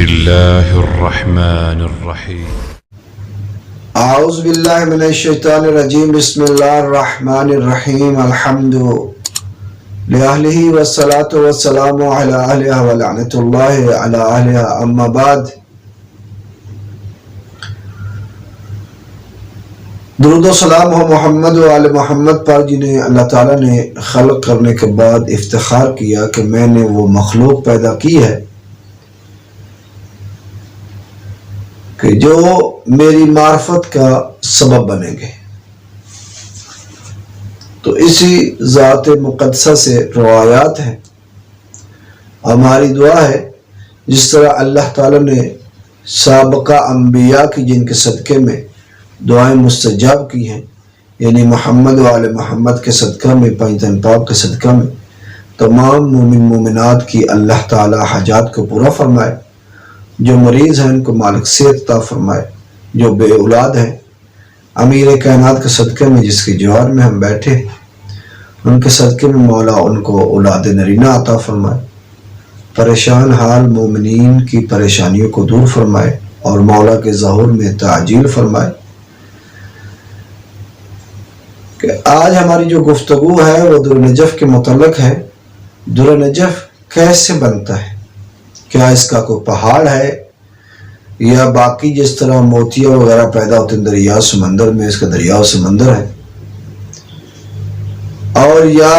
الله الرحمن الرحيم. اعوذ باللہ من الشیطان الرجیم. بسم اللہ الرحمن الرحیم. الحمد للہ والصلاة والسلام علی اہلہ ولعنۃ اللہ علی اہلہ. اما بعد. درود و سلام ہو محمد و آل محمد پر جنہیں اللہ تعالیٰ نے خلق کرنے کے بعد افتخار کیا کہ میں نے وہ مخلوق پیدا کی ہے کہ جو میری معرفت کا سبب بنیں گے. تو اسی ذات مقدسہ سے روایات ہیں. ہماری دعا ہے جس طرح اللہ تعالیٰ نے سابقہ انبیاء کی جن کے صدقے میں دعائیں مستجاب کی ہیں، یعنی محمد و آل محمد کے صدقہ میں، پنجتن پاک کے صدقہ میں تمام مومن مومنات کی اللہ تعالیٰ حاجات کو پورا فرمائے. جو مریض ہیں ان کو مالک صحت عطا فرمائے. جو بے اولاد ہیں امیر کائنات کے صدقے میں جس کی جوار میں ہم بیٹھے ان کے صدقے میں مولا ان کو اولاد نرینہ عطا فرمائے. پریشان حال مومنین کی پریشانیوں کو دور فرمائے اور مولا کے ظہور میں تعجیل فرمائے. کہ آج ہماری جو گفتگو ہے وہ در نجف کے متعلق ہے. در نجف کیسے بنتا ہے؟ کیا اس کا کوئی پہاڑ ہے یا باقی جس طرح موتیاں وغیرہ پیدا ہوتے ہیں دریا سمندر میں، اس کا دریا سمندر ہے؟ اور یا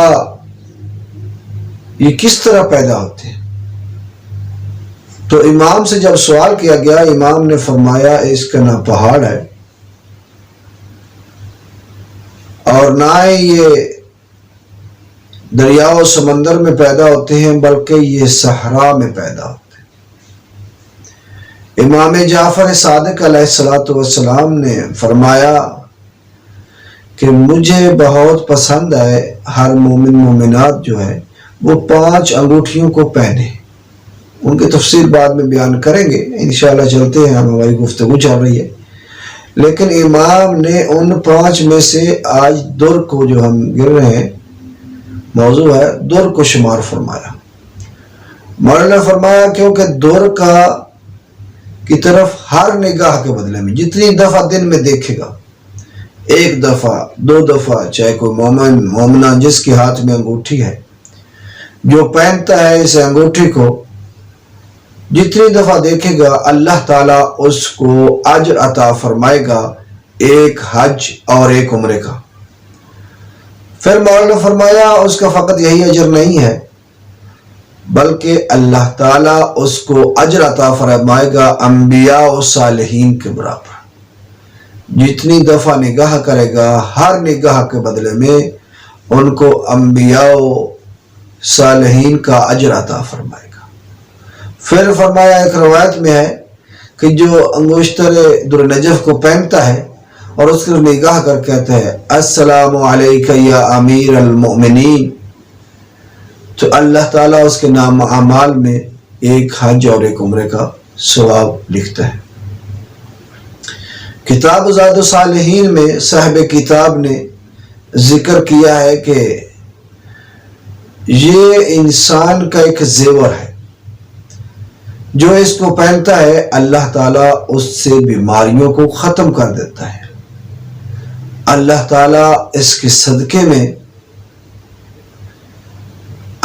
یہ کس طرح پیدا ہوتے ہیں؟ تو امام سے جب سوال کیا گیا، امام نے فرمایا اس کا نہ پہاڑ ہے اور نہ یہ دریا و سمندر میں پیدا ہوتے ہیں، بلکہ یہ صحرا میں پیدا ہوتے ہیں. امام جعفر صادق علیہ السلام نے فرمایا کہ مجھے بہت پسند ہے ہر مومن مومنات جو ہے وہ 5 انگوٹھیوں کو پہنے. ان کی تفصیل بعد میں بیان کریں گے انشاءاللہ. چلتے ہیں، ہماری گفتگو چل رہی ہے. لیکن امام نے ان 5 میں سے آج در کو جو ہم گر رہے ہیں موضوع ہے در کو شمار فرمایا. مولانا نے فرمایا کیونکہ در کی طرف ہر نگاہ کے بدلے میں جتنی دفعہ دن میں دیکھے گا، 1 دفعہ 2 دفعہ، چاہے کوئی مومن مومنہ جس کے ہاتھ میں انگوٹھی ہے جو پہنتا ہے اس انگوٹھی کو جتنی دفعہ دیکھے گا اللہ تعالیٰ اس کو اجر عطا فرمائے گا، 1 حج اور 1 عمرے کا. پھر مولانا نے فرمایا اس کا فقط یہی اجر نہیں ہے بلکہ اللہ تعالیٰ اس کو اجر عطا فرمائے گا انبیاء و صالحین کے برابر. جتنی دفعہ نگاہ کرے گا ہر نگاہ کے بدلے میں ان کو انبیاء و صالحین کا اجر عطا فرمائے گا. پھر فرمایا ایک روایت میں ہے کہ جو انگشتر در نجف کو پہنتا ہے اور اس کی نگاہ کر کہتا ہے السلام علیکہ یا امیر المؤمنین، تو اللہ تعالیٰ اس کے نام اعمال میں 1 حج اور 1 عمرے کا ثواب لکھتا ہے. کتاب زاد الصالحین میں صاحب کتاب نے ذکر کیا ہے کہ یہ انسان کا ایک زیور ہے، جو اس کو پہنتا ہے اللہ تعالیٰ اس سے بیماریوں کو ختم کر دیتا ہے. اللہ تعالیٰ اس کے صدقے میں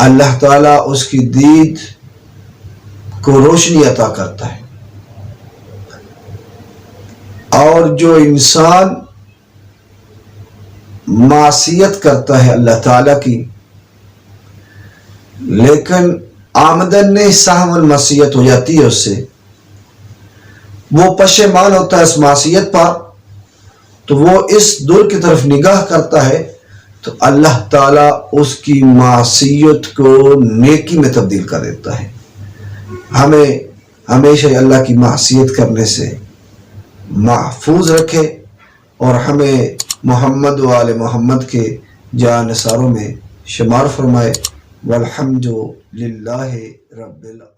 اللہ تعالیٰ اس کی دید کو روشنی عطا کرتا ہے. اور جو انسان معصیت کرتا ہے اللہ تعالیٰ کی لیکن آمدن نہیں سہم المعصیت ہو جاتی ہے اس سے، وہ پشیمان ہوتا ہے اس معصیت پر، تو وہ اس در کی طرف نگاہ کرتا ہے تو اللہ تعالیٰ اس کی معصیت کو نیکی میں تبدیل کر دیتا ہے. ہمیں ہمیشہ اللہ کی معصیت کرنے سے محفوظ رکھے اور ہمیں محمد و آل محمد کے جانثاروں میں شمار فرمائے. والحمد للہ رب العالمین.